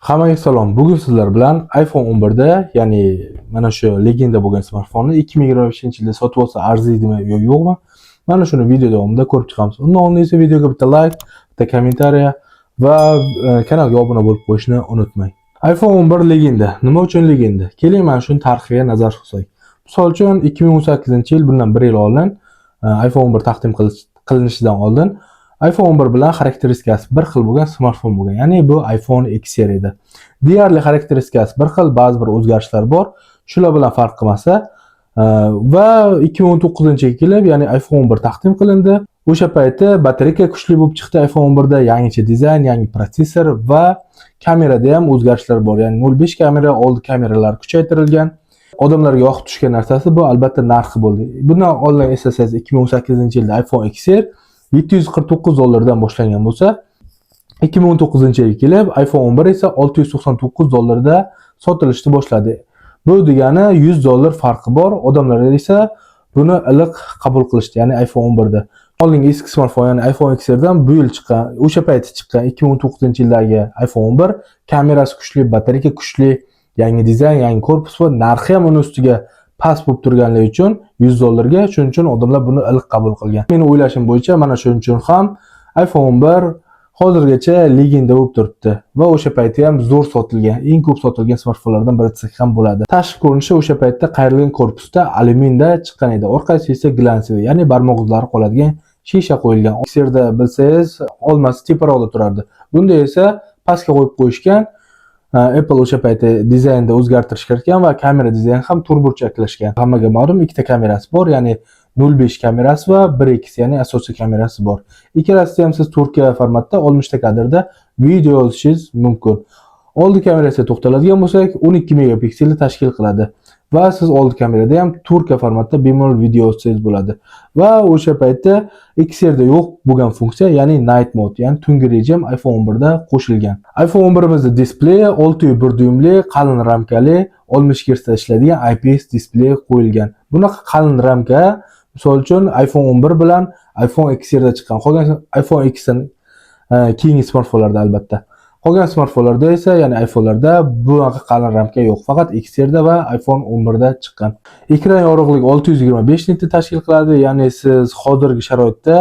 Hammaga salom. Bugun sizlar bilan iPhone 11 da, ya'ni mana shu legenda bo'lgan smartfonni 2025-yilda sotib olsa arziydimi yo yo'qmi? Mana shuni video davomida ko'rib chiqamiz. Undan oldin esa videoga bitta like, bitta kommentariya va kanalga obuna bo'lib qo'yishni unutmang. iPhone 11 legenda. Nima uchun legenda? Keling mana shuni tarixiga nazar solsak. Misol uchun 2018-yil, bundan 1 yil oldin iPhone 11 taqdim qilinishidan oldin iPhone 11 bilan xarakteristikasi bir xil bo'lgan smartfon bo'lgan. Ya'ni bu iPhone XR edi. Deyarli xarakteristikasi bir xil, ba'zi bir o'zgarishlar bor. Shular bilan farq qilmasa va 2019-yilga kelib, ya'ni iPhone 11 taqdim qilindi. O'sha paytda batareyka kuchli bo'lib chiqdi iPhone 11 da, yangicha dizayn, yangi protsessor va kamerada ham o'zgarishlar bor. Ya'ni 0.5 kamera, oldi kameralar kuchaytirilgan. Odamlarga yoqib tushgan narsasi bu albatta narxi bo'ldi. Bundan oldin eslasangiz 2018-yilda iPhone XR $749 boshlangan bo'lsa, 2019-yilga kelib iPhone 11 esa $699 sotilishni boshladi. Bu degani $100 farqi bor. Odamlar esa buni iliq qabul qilishdi, ya'ni iPhone 11 da. Oldingi eski smartfon, ya'ni iPhone XR dan bu yil chiqqan, o'sha paytda chiqqan 2019-yildagi iPhone 11 kamerasi kuchli, batareyka kuchli, yangi dizayn, yangi korpus va narxi ham uni ustiga past bo'lib turganligi uchun $100 ga, shuning uchun odamlar buni iliq qabul qilgan. Meni o'ylashim bo'yicha mana shuning uchun ham iPhone 11 hozirgacha legenda bo'lib turibdi va o'sha paytda ham zo'r sotilgan, eng ko'p sotilgan smartfonlardan biri desak ham bo'ladi. Tashqi ko'rinishi o'sha paytda qayrilgan korpusda alyuminda chiqqan edi. Orqasi esa glansiy, ya'ni barmoq izlari qoladigan shisha qo'yilgan. XRda bilsangiz, olmasi teparoqda turardi. Bunda esa pastga qo'yib qo'yishgan. Apple o'sha paytda dizaynda o'zgartirish kiritgan va kamera dizayni ham turburchaklashgan. Hammaga ma'lum, ikkita kamerasi bor, ya'ni 0.5 kamerasi va 1x, ya'ni asosiy kamerasi bor. Ikkalasida ham siz 4K formatda 60 ta kadrda video yozishingiz mumkin. Oldi kamerasiga to'xtaladigan bo'lsak, 12 megapikselni tashkil qiladi va siz oldi kamerada ham 4K formatda bemalol video yozsangiz bo'ladi. Va o'sha paytda XR da yo'q bo'lgan funksiya, ya'ni night mode, ya'ni tungi rejim iPhone 11 da qo'shilgan. iPhone 11imizda displeyi 6.1 dyuymli, qalin ramkali, 60 Hz da ishlaydigan IPS displey qo'yilgan. Bunaqa qalin ramka misol uchun iPhone 11 bilan iPhone XR da chiqqan. Qolgan iPhone X dan keyingi smartfonlarda albatta. Qolgan smartfonlarda esa, ya'ni iPhone'larda bunaqa qalin ramka yo'q. Faqat XR da va iPhone 11 da chiqqan. Ekran yorug'ligi 625 nitni tashkil qiladi, ya'ni siz hozirgi sharoitda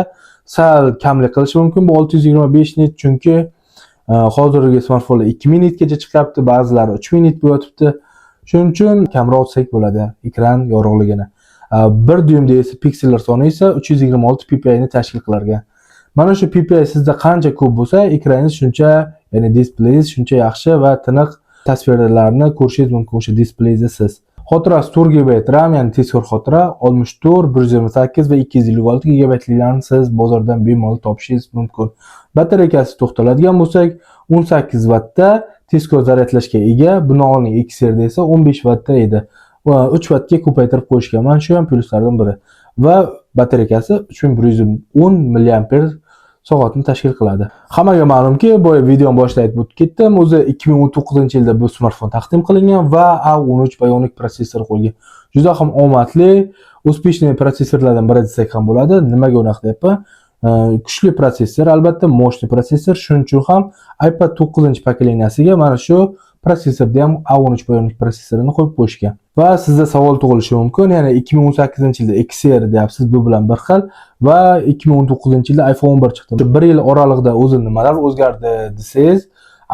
sal kamlik qilishi mumkin bu 625 nit, chunki hozirgi smartfonlar 2000 nitgacha chiqyapti, ba'zilari 3000 nit bo'yatibdi. Shuning uchun kamroq olsak bo'ladi ekran yorug'ligini. 1 dyuymda esa piksellar soni esa 326 ppi ni tashkil qilarkan. Mana shu ppi sizda qancha ko'p bo'lsa, ekraningiz shuncha, ya'ni displeyingiz shuncha yaxshi va tiniq tasvirlarni ko'rishingiz mumkin o'sha displeyda siz. Xotirasi 4 GB RAM, ya'ni tezkor xotira, 64, 128 va 256 GB liklarni siz bozordan bemalol topishingiz mumkin. Batareykasi to'xtaladigan bo'lsak, 18 vattda tezkor zaryadlashga ega. Buning XR da esa 15 vattda edi. Va 3 vattga ko'paytirib qo'yishgan. Mana shu ham pluslardan biri. Va batareykasi 3110 mAh soatni tashkil qiladi. Hammaga ma'lumki, bu videoni boshida aytib o'tib ketdim. O'zi 2019-yilda bu smartfon taqdim qilingan va A13 Bionic protsessor qo'yilgan. Juda ham omadli, uspешный protsessorlardan biri desak ham bo'ladi. Nimaga unaqa deyapman? Kuchli protsessor, albatta mощный protsessor. Shuning uchun ham iPad 9-pokoleniyasiga mana shu protsessorda ham A13 Bionic prosessorini qo'yib qo'yishgan. Va sizda savol tug'ilishi mumkin, ya'ni 2018-yilda XR deyapsiz, bu bilan bir xil va 2019-yilda iPhone 11 chiqdi. 1 yil oralig'ida o'zi nimalar o'zgardi desangiz,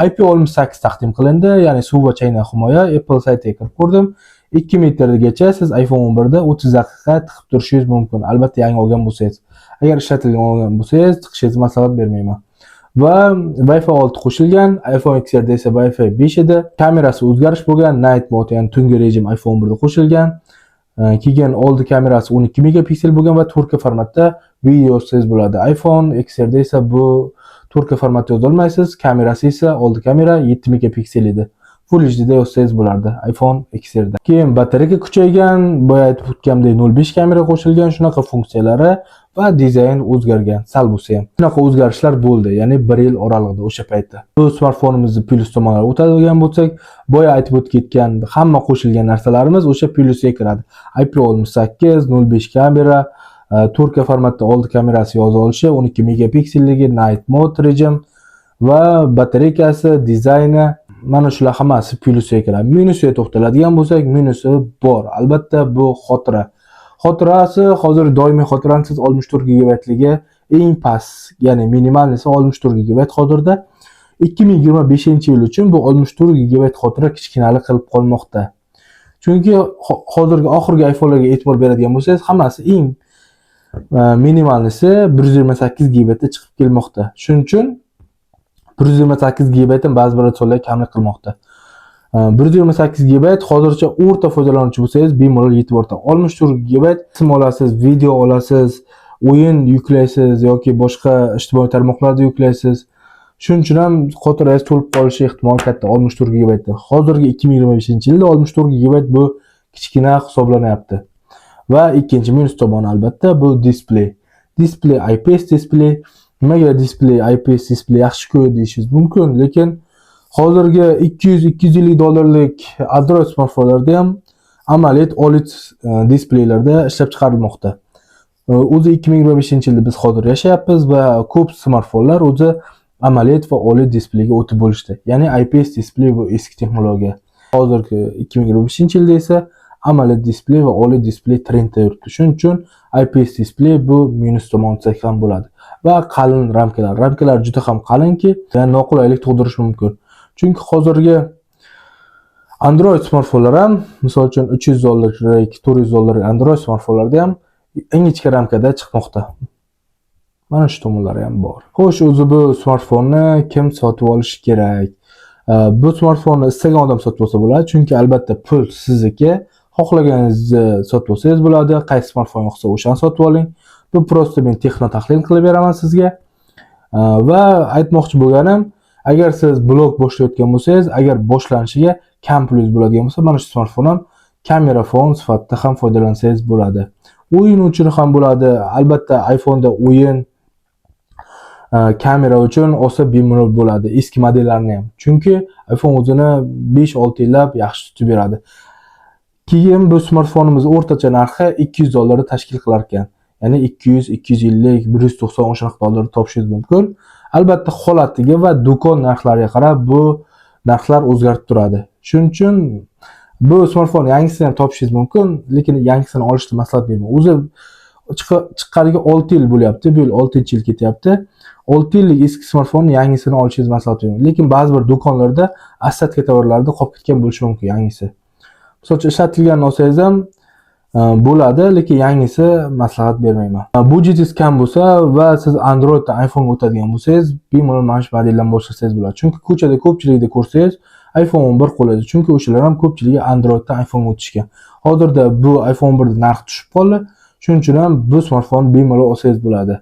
IP68 taqdim qilindi, ya'ni suv va chaynak himoya. Apple saytiga kirib ko'rdim. 2 metrgacha siz iPhone 11 da 30 daqiqa tiqib turishingiz mumkin. Albatta yangi olgan bo'lsangiz. Agar ishlatilgan olgan bo'lsangiz, tiqishingizni maslahat bermayman. Va Wi-Fi 6 qo'shilgan, iPhone XR da esa Wi-Fi 5 edi. Kamerasi o'zgarish bo'lgan, night mode, ya'ni tungi rejim iPhone 11 da qo'shilgan. Keyin oldi kamerasi 12 megapiksel bo'lgan va 4K formatda video yozsangiz bo'ladi. iPhone XR da esa bu 4K formatda yoza olmaysiz. Kamerasi esa oldi kamera 7 megapiksel edi. Full HD da yozsangiz bo'lardi iPhone XR da. Keyin batareyka kuchaygan, boya aytib o'tganimdek 0.5 kamera qo'shilgan, shunaqa funksiyalari va dizayn o'zgargan, sal bo'lsa ham. Shunaqa o'zgarishlar bo'ldi, ya'ni 1 yil oralig'ida o'sha paytda. Bu smartfonimizning plus tomonlari o'tadigan bo'lsak, boya aytib o'tib ketgan hamma qo'shilgan narsalarimiz o'sha plusga kiradi. IP68, 0.5 kamera, 4K formatda oldi kamerasi yoza olishi, 12 megapikselligi, night mode rejim va batareykasi, dizayni mana shular hammasi plyusga kiradi. Minusiga to'xtaladigan bo'lsak, minusi bor. Albatta bu xotira. Xotirasi hozir doimiy xotirani siz 64 gigabaytligi eng past, ya'ni minimalnisi 64 gigabayt hozirda. 2025-yil uchun bu 64 gigabayt xotira kichkinalik qilib qolmoqda. Chunki hozirgi oxirgi iPhone'larga e'tibor beradigan bo'lsangiz, hammasi eng minimalnisi 128 gigabaytda chiqib kelmoqda. Shuning uchun 128 gigabaytdan ba'zi bir so'llar kamlik qilmoqda. 128 gigabayt hozircha o'rta foydalanuvchi bo'lsangiz bemalol yetib o'rta. 64 gigabayt sim olasiz, video olasiz, o'yin yuklaysiz yoki boshqa ijtimoiy tarmoqlarda yuklaysiz. Shuning uchun ham xotirangiz to'lib qolishi ehtimoli katta 64 gigabaytda. Hozirgi 2025-yilda 64 gigabayt bu kichkina hisoblanyapti. Va ikkinchi minus tomoni albatta bu displey. Displey IPS displey. Nimaga displey IPS displey yaxshi-ku deyishingiz mumkin, lekin hozirgi 200-250 dollarlik Android smartfonlarda ham AMOLED OLED displeylarda ishlab chiqarilmoqda. O'zi 2025-yilda biz hozir yashayapmiz va ko'p smartfonlar o'zi AMOLED va OLED displeyga o'tib bo'lishdi. Ya'ni IPS displey bu eski texnologiya. Hozirgi 2025-yilda esa AMOLED displey va OLED displey trendda yuribdi. Shuning uchun IPS displey bu minus tomon desak ham bo'ladi. Va qalin ramkalar. Ramkalar juda ham qalinki, ya'ni noqulaylik tug'dirishi mumkin. Chunki hozirgi Android smartfonlar ham, misol uchun 300 dollarlik, 400 dollarlik Android smartfonlarda ham ingichka ramkada chiqmoqda. Mana shu tomonlari ham bor. Xo'sh, o'zi bu smartfonni kim sotib olishi kerak? Bu smartfonni istagan odam sotib olsa bo'ladi, chunki albatta pul sizniki. Xohlaganingizni sotib olsangiz bo'ladi, qaysi smartfon yoqsa o'shani sotib oling. Bu prosta men texno tahlil qilib beraman sizga. Va aytmoqchi bo'lganim, agar siz blog boshlayotgan bo'lsangiz, agar boshlanishiga kam pulingiz bo'ladigan bo'lsa, mana shu smartfon ham kamera fon sifatida ham foydalansangiz bo'ladi. O'yin uchun ham bo'ladi. Albatta iPhone'da o'yin kamera uchun olsa bemalol bo'ladi, eski modellarni ham. Chunki iPhone o'zini 5-6 yillab yaxshi tutib beradi. Keyin bu smartfonimiz o'rtacha narxi 200 dollarni tashkil qilar ekan. Ya'ni 200, 250, 190 o'sha dollarni topishingiz mumkin. Albatta holatiga va do'kon narxlariga qarab bu narxlar o'zgarib turadi. Shuning uchun bu smartfon yangisini ham topishingiz mumkin, lekin yangisini olishni maslahat bermayman. O'zi chiqqaniga 6 yil bo'lyapti, bu yil 6-yil ketyapti. 6 yillik eski smartfonni yangisini olishingiz maslahat bermayman. Lekin ba'zi bir do'konlarda assatka tovarlarda qolib ketgan bo'lishi mumkin yangisi. Masalan, ishlatilganini olsangiz ham bo'ladi, lekin yangisi maslahat bermayman. Budjetingiz kam bo'lsa va siz Androiddan iPhone'ga o'tadigan bo'lsangiz, bemalol mana shu modeldan boshlasangiz bo'ladi. Chunki ko'chada ko'pchilikda ko'rsangiz, iPhone 11 qo'llaydi. Chunki o'shalar ham ko'pchiligi Androiddan iPhone'ga o'tishgan. Hozirda bu iPhone 11 narxi tushib qoldi. Shuning uchun ham bu smartfonni bemalol olsangiz bo'ladi.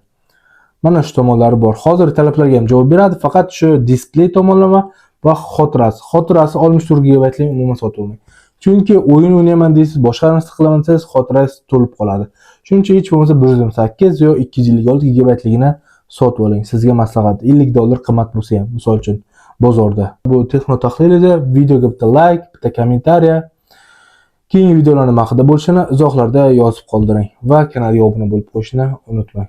Mana shu tomonlari bor. Hozir talablarga ham javob beradi, faqat shu displey tomonlama va xotirasi. Xotirasi 64 gigabaytlik umuman sotib olmang. Chunki o'yin o'ynayman deysiz, boshqa narsa qilaman desangiz, xotirangiz to'lib qoladi. Shuning uchun hech bo'lmasa 128 yo 256 gigabaytligini sotib oling. Sizga maslahat. 50 dollar qimmat bo'lsa ham, misol uchun bozorda. Bu texno tahlil edi. Videoga bitta like, bitta kommentariya. Keyingi videolar nima haqida bo'lishini izohlarda yozib qoldiring va kanalga obuna bo'lib qo'yishni unutmang.